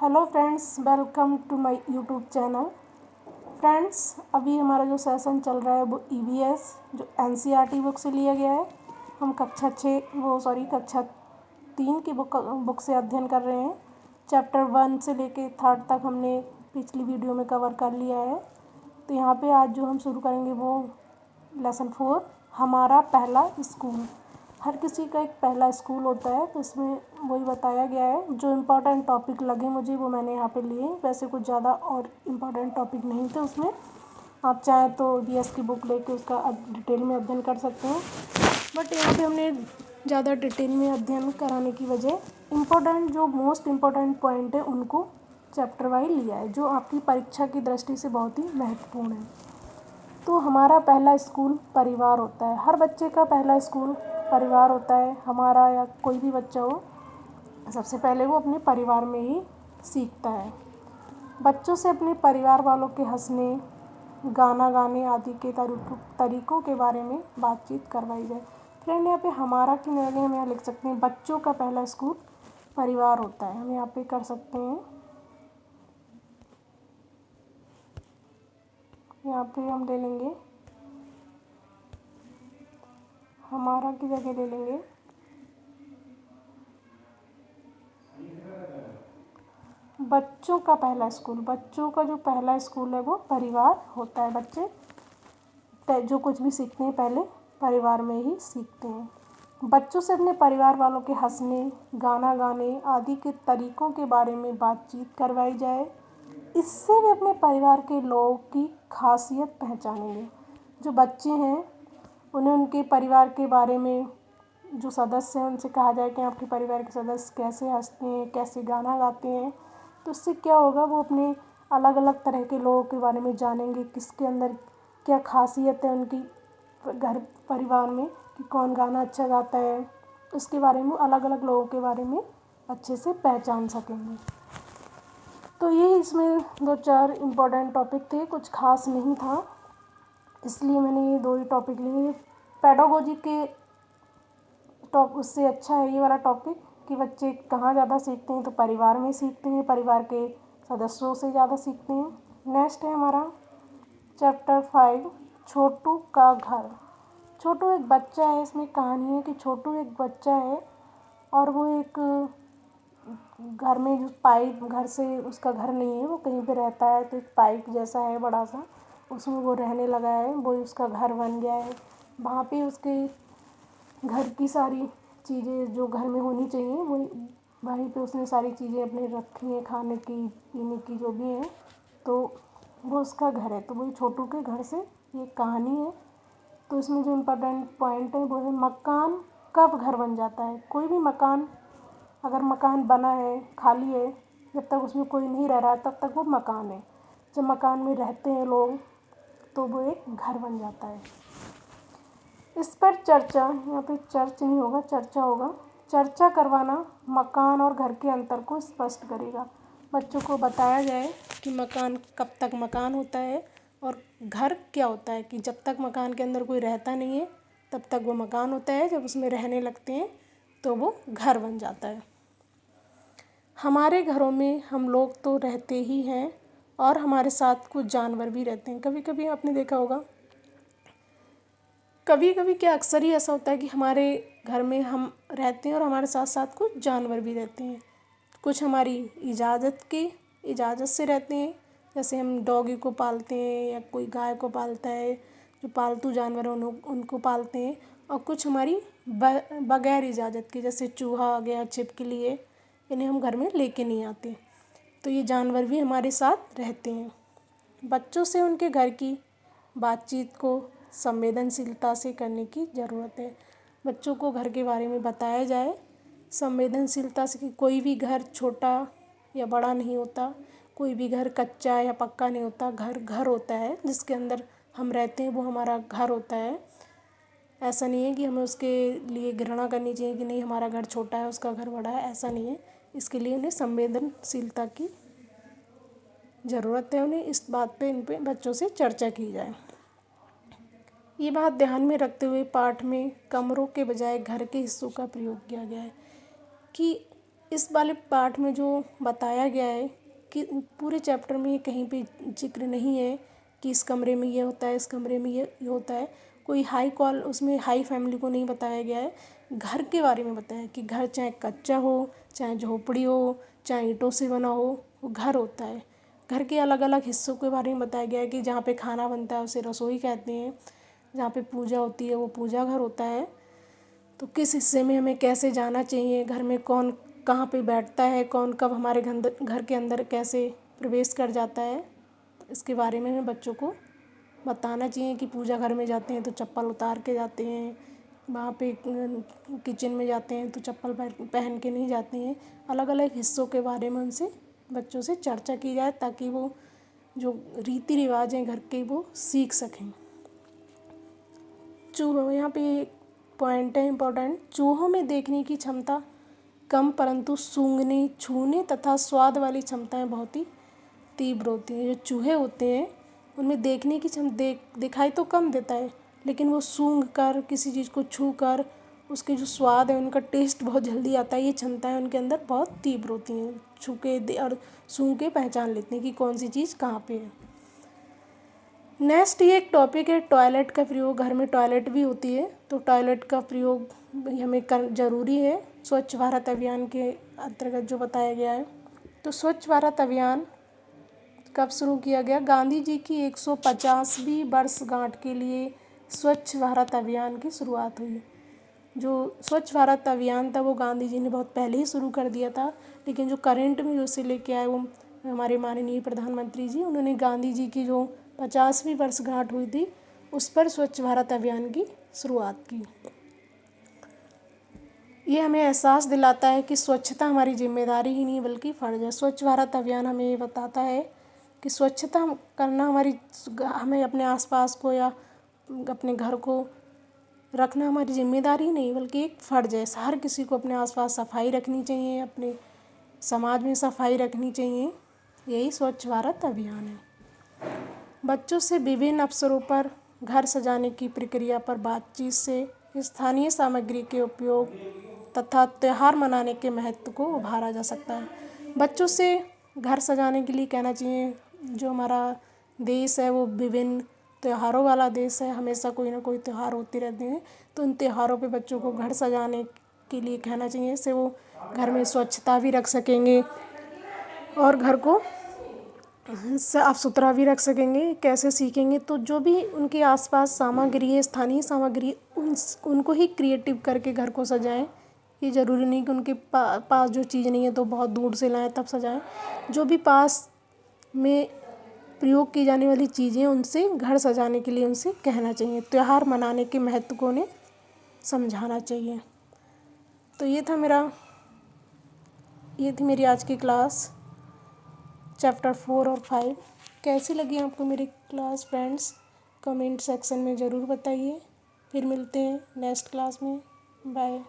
Hello friends, welcome to my YouTube channel. Friends, अभी हमारा जो सेशन चल रहा है वो ईवीएस जो एनसीईआरटी बुक से लिया गया है। हम कक्षा 3 की बुक से अध्ययन कर रहे हैं। चैप्टर 1 से लेके 3rd तक हमने पिछली वीडियो में कवर कर लिया है। तो यहाँ पे आज जो हम शुरू करेंगे वो लेसन 4, हमारा पहला स्कूल। हर किसी का एक पहला स्कूल होता है, तो इसमें वही बताया गया है। जो इम्पोर्टेंट टॉपिक लगे मुझे वो मैंने यहाँ पे लिए। वैसे कुछ ज़्यादा और इम्पोर्टेंट टॉपिक नहीं थे उसमें। आप चाहें तो ईवीएस की बुक लेके उसका डिटेल में अध्ययन कर सकते हैं, बट यहाँ पे हमने ज़्यादा डिटेल में अध्ययन कराने की वजह इम्पोर्टेंट जो मोस्ट इम्पोर्टेंट पॉइंट है उनको चैप्टर वाइज लिया है, जो आपकी परीक्षा की दृष्टि से बहुत ही महत्वपूर्ण है। तो हमारा पहला स्कूल परिवार होता है। हर बच्चे का पहला स्कूल परिवार होता है। हमारा या कोई भी बच्चा हो, सबसे पहले वो अपने परिवार में ही सीखता है। बच्चों से अपने परिवार वालों के हंसने, गाना गाने आदि के तरीकों के बारे में बातचीत करवाई जाए। फ्रेंड, यहाँ पे हमारा की जगह हम यहाँ लिख सकते हैं बच्चों का पहला स्कूल परिवार होता है। हम यहाँ पे कर सकते हैं, यहाँ पे हम ले लेंगे हमारा की जगह ले लेंगे बच्चों का पहला स्कूल। बच्चों का जो पहला स्कूल है वो परिवार होता है। बच्चे जो कुछ भी सीखते हैं पहले परिवार में ही सीखते हैं। बच्चों से अपने परिवार वालों के हंसने, गाना गाने आदि के तरीकों के बारे में बातचीत करवाई जाए। इससे वे अपने परिवार के लोगों की खासियत पहचानेंगे। जो बच्चे हैं उन्हें उनके परिवार के बारे में, जो सदस्य हैं उनसे कहा जाए कि आपके परिवार के सदस्य कैसे हंसते हैं, कैसे गाना गाते हैं। तो इससे क्या होगा, वो अपने अलग अलग तरह के लोगों के बारे में जानेंगे, किसके अंदर क्या खासियत है उनकी घर परिवार में, कि कौन गाना अच्छा गाता है। उसके बारे में अलग अलग लोगों के बारे में अच्छे से पहचान सकेंगे। तो ये इसमें 2-4 इम्पोर्टेंट टॉपिक थे, कुछ खास नहीं था, इसलिए मैंने ये 2 ही टॉपिक लिए। पेडागोजी के उससे अच्छा है ये वाला टॉपिक कि बच्चे कहाँ ज़्यादा सीखते हैं, तो परिवार में सीखते हैं, परिवार के सदस्यों से ज़्यादा सीखते हैं। नेक्स्ट है हमारा चैप्टर 5, छोटू का घर। छोटू एक बच्चा है। इसमें कहानी है कि छोटू एक बच्चा है और वो एक घर में जो पाइप, घर से उसका घर नहीं है, वो कहीं पे रहता है, तो एक पाइप जैसा है बड़ा सा, उसमें वो रहने लगा है। वो उसका घर बन गया है। वहाँ पे उसके घर की सारी चीज़ें जो घर में होनी चाहिए वहीं पे उसने सारी चीज़ें अपने रखी हैं, खाने की पीने की जो भी हैं, तो वो उसका घर है। तो वही छोटू के घर से ये कहानी है। तो इसमें जो इम्पोर्टेंट पॉइंट है वो है मकान कब घर बन जाता है। कोई भी मकान, अगर मकान बना है, खाली है, जब तक उसमें कोई नहीं रह रहा है तब तक वो मकान है। जब मकान में रहते हैं लोग तो वो एक घर बन जाता है। इस पर चर्चा, यहाँ पे चर्च नहीं होगा, चर्चा होगा। चर्चा करवाना मकान और घर के अंतर को स्पष्ट करेगा। बच्चों को बताया जाए कि मकान कब तक मकान होता है और घर क्या होता है, कि जब तक मकान के अंदर कोई रहता नहीं है तब तक वो मकान होता है, जब उसमें रहने लगते हैं तो वो घर बन जाता है। हमारे घरों में हम लोग तो रहते ही हैं और हमारे साथ कुछ जानवर भी रहते हैं। कभी कभी आपने देखा होगा, कभी कभी क्या अक्सर ही ऐसा होता है कि हमारे घर में हम रहते हैं और हमारे साथ साथ कुछ जानवर भी रहते हैं। कुछ हमारी इजाज़त से रहते हैं, जैसे हम डॉगी को पालते हैं या कोई गाय को पालता है, जो पालतू जानवर हैं उनको पालते हैं। और कुछ हमारी बगैर इजाज़त के, जैसे चूहा आ गया, छिपकली है, इन्हें हम घर में लेके नहीं आते। तो ये जानवर भी हमारे साथ रहते हैं। बच्चों से उनके घर की बातचीत को संवेदनशीलता से करने की ज़रूरत है। बच्चों को घर के बारे में बताया जाए संवेदनशीलता से, कि कोई भी घर छोटा या बड़ा नहीं होता, कोई भी घर कच्चा या पक्का नहीं होता। घर घर होता है, जिसके अंदर हम रहते हैं वो हमारा घर होता है। ऐसा नहीं है कि हमें उसके लिए घृणा करनी चाहिए कि नहीं हमारा घर छोटा है उसका घर बड़ा है, ऐसा नहीं है। इसके लिए उन्हें संवेदनशीलता की ज़रूरत है। उन्हें इस बात पे, इन पे बच्चों से चर्चा की जाए। ये बात ध्यान में रखते हुए पाठ में कमरों के बजाय घर के हिस्सों का प्रयोग किया गया है, कि इस वाले पाठ में जो बताया गया है कि पूरे चैप्टर में ये कहीं पे जिक्र नहीं है कि इस कमरे में ये होता है, इस कमरे में ये होता है। कोई उसमें हाई फैमिली को नहीं बताया गया है। घर के बारे में बताया कि घर चाहे कच्चा हो, चाहे झोपड़ी हो, चाहे ईंटों से बना हो, वो घर होता है। घर के अलग अलग हिस्सों के बारे में बताया गया है कि जहाँ पे खाना बनता है उसे रसोई कहते हैं, जहाँ पे पूजा होती है वो पूजा घर होता है। तो किस हिस्से में हमें कैसे जाना चाहिए, घर में कौन कहाँ पे बैठता है, कौन कब हमारे घर के अंदर कैसे प्रवेश कर जाता है, तो इसके बारे में हमें बच्चों को बताना चाहिए कि पूजा घर में जाते हैं तो चप्पल उतार के जाते हैं, वहाँ पे किचन में जाते हैं तो चप्पल पहन के नहीं जाते हैं। अलग अलग हिस्सों के बारे में उनसे बच्चों से चर्चा की जाए ताकि वो जो रीति रिवाज हैं घर के वो सीख सकें। चूहों, यहाँ पे पॉइंट है इम्पोर्टेंट। चूहों में देखने की क्षमता कम परंतु सूंघने, छूने तथा स्वाद वाली क्षमताएं बहुत ही तीव्र होती हैं। जो चूहे होते हैं उनमें देखने की दिखाई तो कम देता है, लेकिन वो सूंघ कर, किसी चीज़ को छू कर उसके जो स्वाद है उनका टेस्ट बहुत जल्दी आता है। ये क्षमताएं उनके अंदर बहुत तीव्र होती हैं। छू के और सूंघ के पहचान लेते हैं कि कौन सी चीज़ कहाँ पे है। नेक्स्ट ये एक टॉपिक है टॉयलेट का प्रयोग। घर में टॉयलेट भी होती है तो टॉयलेट का प्रयोग हमें ज़रूरी है। स्वच्छ भारत अभियान के अंतर्गत जो बताया गया है। तो स्वच्छ भारत अभियान कब शुरू किया गया? गांधी जी की 150वीं वर्षगांठ के लिए स्वच्छ भारत अभियान की शुरुआत हुई। जो स्वच्छ भारत अभियान था वो गांधी जी ने बहुत पहले ही शुरू कर दिया था, लेकिन जो करंट में जो उसे लेके आए वो हमारे माननीय प्रधानमंत्री जी, उन्होंने गांधी जी की जो 50वीं वर्षगांठ हुई थी उस पर स्वच्छ भारत अभियान की शुरुआत की। ये हमें एहसास दिलाता है कि स्वच्छता हमारी जिम्मेदारी ही नहीं बल्कि फ़र्ज़ है। स्वच्छ भारत अभियान हमें ये बताता है कि स्वच्छता करना हमें अपने आसपास को या अपने घर को रखना हमारी जिम्मेदारी नहीं बल्कि एक फ़र्ज़ है। हर किसी को अपने आसपास सफाई रखनी चाहिए, अपने समाज में सफाई रखनी चाहिए। यही स्वच्छ भारत अभियान है। बच्चों से विभिन्न अवसरों पर घर सजाने की प्रक्रिया पर बातचीत से स्थानीय सामग्री के उपयोग तथा त्यौहार मनाने के महत्व को उभारा जा सकता है। बच्चों से घर सजाने के लिए कहना चाहिए। जो हमारा देश है वो विभिन्न त्योहारों वाला देश है, हमेशा कोई ना कोई त्यौहार होते रहते हैं, तो उन त्योहारों पे बच्चों को घर सजाने के लिए कहना चाहिए। इससे वो घर में स्वच्छता भी रख सकेंगे और घर को साफ सुथरा भी रख सकेंगे। कैसे सीखेंगे? तो जो भी उनके आसपास सामग्री है, स्थानीय सामग्री, उनको ही क्रिएटिव करके घर को सजाएं। ये ज़रूरी नहीं कि उनके पास जो चीज़ नहीं है तो बहुत दूर से लाएं तब सजाएं। जो भी पास में प्रयोग की जाने वाली चीज़ें उनसे घर सजाने के लिए उनसे कहना चाहिए। त्यौहार मनाने के महत्व को उन्हें समझाना चाहिए। तो ये थी मेरी आज की क्लास चैप्टर 4 और 5। कैसी लगी आपको मेरी क्लास फ्रेंड्स? कमेंट सेक्शन में ज़रूर बताइए। फिर मिलते हैं नेक्स्ट क्लास में। बाय।